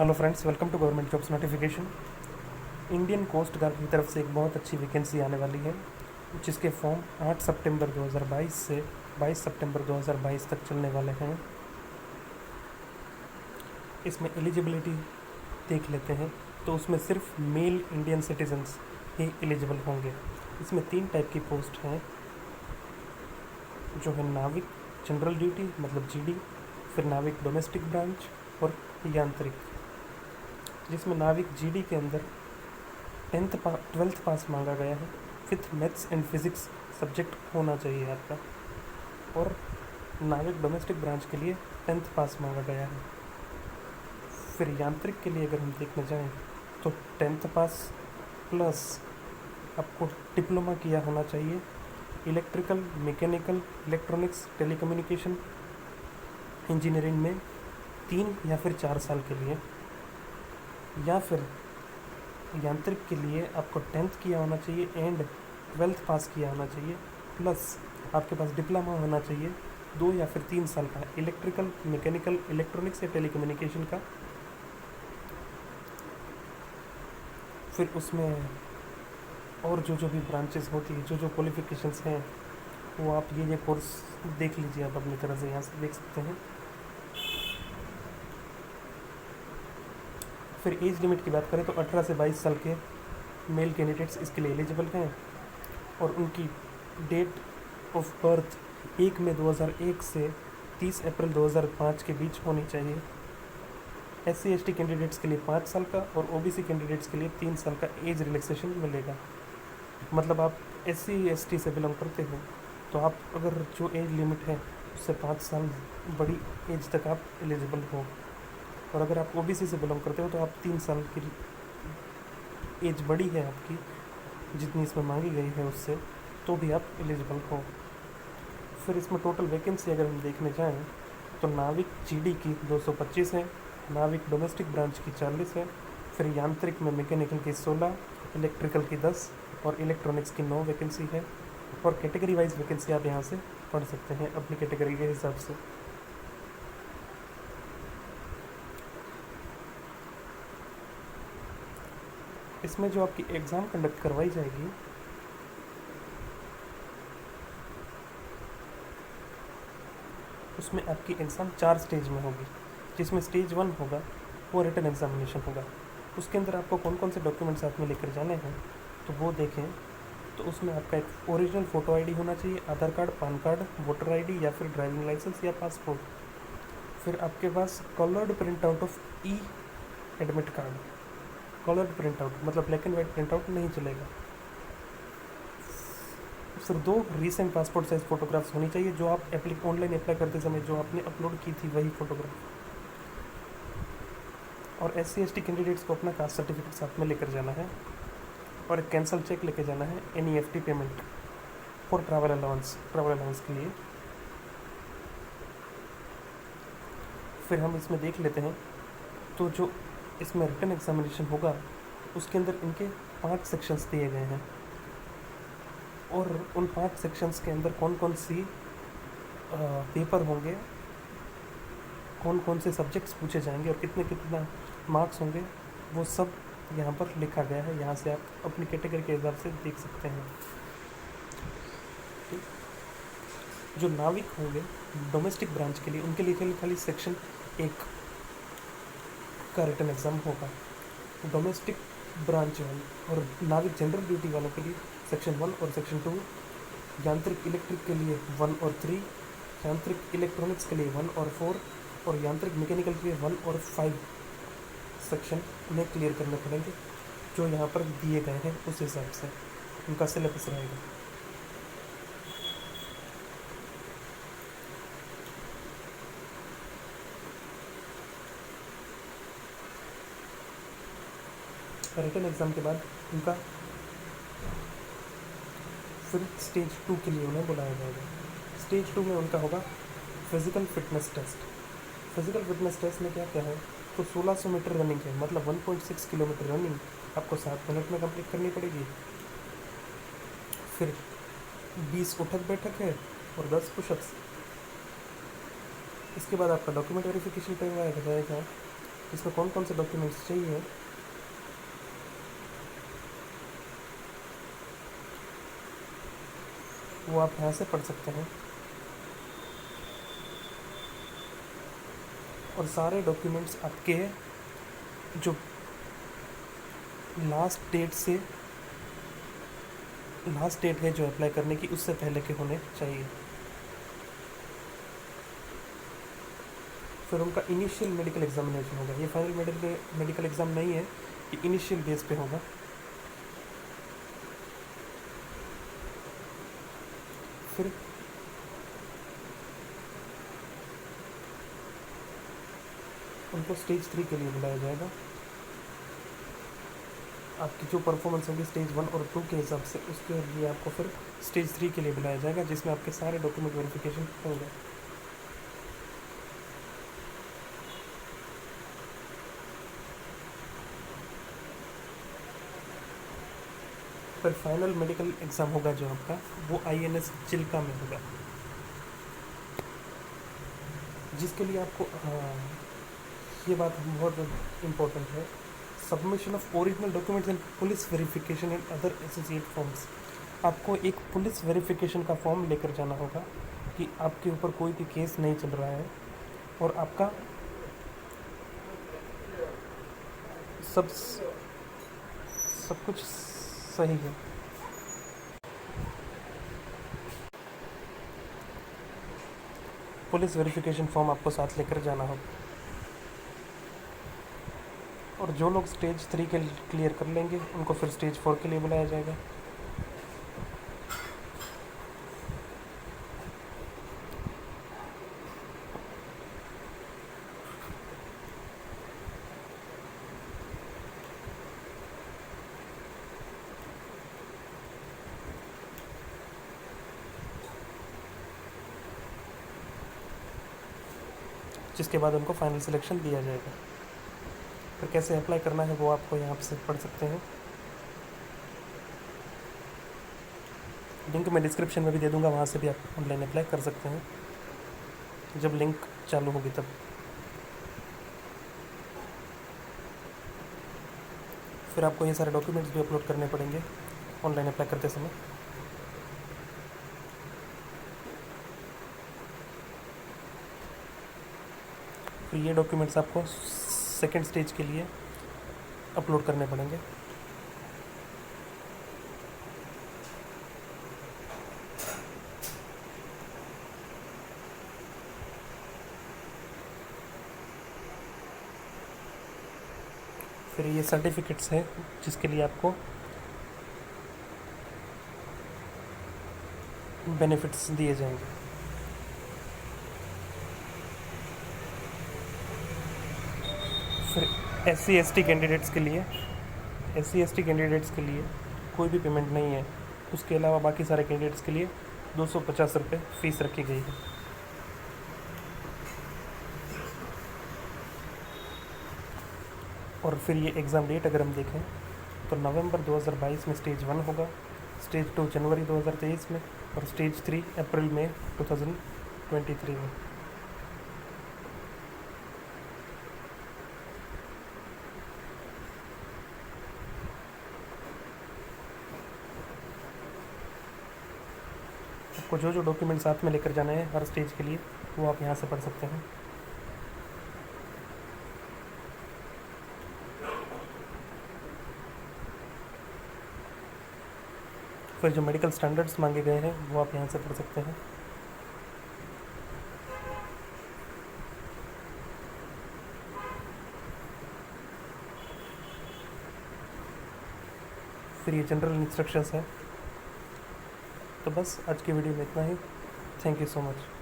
Hello friends, welcome to government jobs notification. Indian coast guard की तरफ से एक बहुत अच्छी वैकेंसी आने वाली है, जिसके फॉर्म 8 सितंबर 2022 से 22 सितंबर 2022 तक चलने वाले हैं। इसमें एलिजिबिलिटी देख लेते हैं तो उसमें सिर्फ मेल इंडियन सिटीजन्स ही एलिजिबल होंगे। इसमें 3 टाइप की पोस्ट हैं, जो है नाविक जनरल ड्यूटी मतलब जीडी, फिर नाविक डोमेस्टिक ब्रांच और यांत्रिक। जिसमें नाविक जीडी के अंदर 12th पास मांगा गया है, 5th maths and physics subject होना चाहिए आपका। और नाविक डोमेस्टिक ब्रांच के लिए 10th पास मांगा गया है। फिर यांत्रिक के लिए अगर हम देखने जाएं तो 10th पास प्लस आपको डिप्लोमा किया होना चाहिए electrical, mechanical, electronics, telecommunication engineering में 3 या फिर 4 साल के लिए। या फिर यांत्रिक के लिए आपको 10th किया होना चाहिए एंड 12th पास किया होना चाहिए, प्लस आपके पास डिप्लोमा होना चाहिए 2 या फिर 3 साल का इलेक्ट्रिकल, मैकेनिकल, इलेक्ट्रॉनिक्स या टेलीकम्युनिकेशन का। फिर उसमें और जो भी ब्रांचेस होती है, जो क्वालिफिकेशंस हैं, वो आप ये कोर्स देख लीजिए। आप अपनी तरह से यहाँ से देख सकते हैं। फिर एज लिमिट की बात करें तो 18 से 22 साल के मेल कैंडिडेट्स इसके लिए एलिजिबल हैं और उनकी डेट ऑफ बर्थ 1 मई 2001 से 30 अप्रैल 2005 के बीच होनी चाहिए। SC/ST कैंडिडेट्स के लिए 5 साल का और OBC कैंडिडेट्स के लिए 3 साल का एज रिलैक्सेशन मिलेगा। मतलब आप SC/ST से बिलोंग करते हो तो आप अगर जो एज लिमिट है उससे 5 साल बड़ी एज तक आप एलिजिबल हो, और अगर आप OBC से बिलोंग करते हो तो आप 3 साल की एज बड़ी है आपकी जितनी इसमें मांगी गई है उससे, तो भी आप एलिजिबल हो। फिर इसमें टोटल वैकेंसी अगर हम देखने जाएं तो नाविक जीडी की 225 है, नाविक डोमेस्टिक ब्रांच की 40 है, फिर यांत्रिक में मैकेनिकल की 16, इलेक्ट्रिकल की 10 और इलेक्ट्रॉनिक्स की 9 वैकेंसी है। और कैटेगरी वाइज वैकेंसी आप यहाँ से पढ़ सकते हैं अपनी कैटेगरी के हिसाब से। इसमें जो आपकी एग्ज़ाम कंडक्ट करवाई जाएगी उसमें आपकी एग्ज़ाम 4 स्टेज में होगी, जिसमें स्टेज 1 होगा वो रिटन एग्जामिनेशन होगा। उसके अंदर आपको कौन कौन से डॉक्यूमेंट्स साथ में लेकर जाने हैं तो वो देखें। तो उसमें आपका एक ओरिजिनल फ़ोटो आईडी होना चाहिए, Aadhaar card, PAN card, voter ID या फिर ड्राइविंग लाइसेंस या पासपोर्ट। फिर आपके पास coloured print out of e admit card. Coloured print out मतलब black and white print out नहीं चलेगा। फिर 2 रीसेंट पासपोर्ट साइज़ फ़ोटोग्राफ्स होनी चाहिए, जो आप ऑनलाइन अप्लाई करते समय जो आपने अपलोड की थी वही फ़ोटोग्राफ। और SC/ST कैंडिडेट्स को अपना कास्ट सर्टिफिकेट साथ में लेकर जाना है और एक कैंसल चेक लेकर जाना है NEFT payment for travel allowance के लिए। फिर हम इसमें देख लेते हैं तो जो इसमें रिटन एग्जामिनेशन होगा उसके अंदर इनके 5 सेक्शंस दिए गए हैं और उन 5 सेक्शंस के अंदर कौन कौन सी पेपर होंगे, कौन कौन से सब्जेक्ट्स पूछे जाएंगे और कितना मार्क्स होंगे, वो सब यहाँ पर लिखा गया है। यहाँ से आप अपनी कैटेगरी के हिसाब से देख सकते हैं। जो नाविक होंगे डोमेस्टिक ब्रांच के लिए, उनके लिए खाली सेक्शन 1 का रिटन एग्ज़ाम होगा। डोमेस्टिक ब्रांच वाले और नाविक जनरल ड्यूटी वालों के लिए सेक्शन 1 और सेक्शन 2, यांत्रिक इलेक्ट्रिक के लिए 1 और 3, यांत्रिक इलेक्ट्रॉनिक्स के लिए 1 और 4 और यांत्रिक मैकेनिकल के लिए 1 और 5 सेक्शन उन्हें क्लियर करने पड़ेंगे, जो यहाँ पर दिए गए हैं उस हिसाब से उनका सिलेबस रहेगा। रिटन एग्ज़ाम के बाद उनका फिर स्टेज 2 के लिए उन्हें बुलाया जाएगा। स्टेज 2 में उनका होगा physical fitness test. Physical fitness test में क्या क्या है तो 1600 मीटर रनिंग है, मतलब 1.6 किलोमीटर रनिंग आपको 7 मिनट में कंप्लीट करनी पड़ेगी। फिर 20 उठक बैठक है और 10 पुशअप्स। इसके बाद आपका डॉक्यूमेंट वेरिफिकेशन करवाया जाएगा इसमें कौन कौन से डॉक्यूमेंट्स चाहिए वो आप यहाँ से पढ़ सकते हैं। और सारे डॉक्यूमेंट्स आपके जो लास्ट डेट है जो अप्लाई करने की, उससे पहले के होने चाहिए। फिर उनका इनिशियल मेडिकल एग्जामिनेशन होगा। ये फाइनल मेडिकल एग्ज़ाम नहीं है, ये इनिशियल बेस पे होगा। फिर उनको स्टेज 3 के लिए बुलाया जाएगा। आपकी जो परफॉर्मेंस होगी स्टेज 1 और 2 के हिसाब से, उसके लिए आपको फिर स्टेज 3 के लिए बुलाया जाएगा, जिसमें आपके सारे डॉक्यूमेंट वेरिफिकेशन होंगे। फिर फाइनल मेडिकल एग्ज़ाम होगा जो आपका, वो INS चिल्का में होगा, जिसके लिए आपको ये बात बहुत इम्पोर्टेंट है, submission of original documents and police verification and other associate forms. आपको एक पुलिस वेरिफिकेशन का फॉर्म लेकर जाना होगा कि आपके ऊपर कोई भी केस नहीं चल रहा है और आपका सब कुछ सही है। पुलिस वेरिफिकेशन फॉर्म आपको साथ लेकर जाना होगा। और जो लोग स्टेज 3 के क्लियर कर लेंगे उनको फिर स्टेज 4 के लिए बुलाया जाएगा। जिसके बाद उनको फाइनल सिलेक्शन दिया जाएगा। फिर कैसे अप्लाई करना है वो आपको यहाँ से पढ़ सकते हैं। लिंक मैं डिस्क्रिप्शन में भी दे दूँगा, वहाँ से भी आप ऑनलाइन अप्लाई कर सकते हैं जब लिंक चालू होगी तब। फिर आपको ये सारे डॉक्यूमेंट्स भी अपलोड करने पड़ेंगे ऑनलाइन अप्लाई करते समय। फिर ये डॉक्यूमेंट्स आपको सेकेंड स्टेज के लिए अपलोड करने पड़ेंगे। फिर ये सर्टिफिकेट्स हैं जिसके लिए आपको बेनिफिट्स दिए जाएंगे। फिर SC/ST कैंडिडेट्स के लिए कोई भी पेमेंट नहीं है। उसके अलावा बाकी सारे कैंडिडेट्स के लिए 250 रुपये फ़ीस रखी गई है। और फिर ये एग्ज़ाम डेट अगर हम देखें तो नवंबर 2022 में स्टेज 1 होगा, स्टेज 2 जनवरी 2023 में और स्टेज 3 अप्रैल में 2023 में। आपको जो जो डॉक्यूमेंट साथ में लेकर जाना है हर स्टेज के लिए वो आप यहाँ से पढ़ सकते हैं। फिर जो मेडिकल स्टैंडर्ड्स मांगे गए हैं वो आप यहाँ से पढ़ सकते हैं। फिर ये जनरल इंस्ट्रक्शंस हैं। तो बस आज की वीडियो में इतना ही। Thank you so much.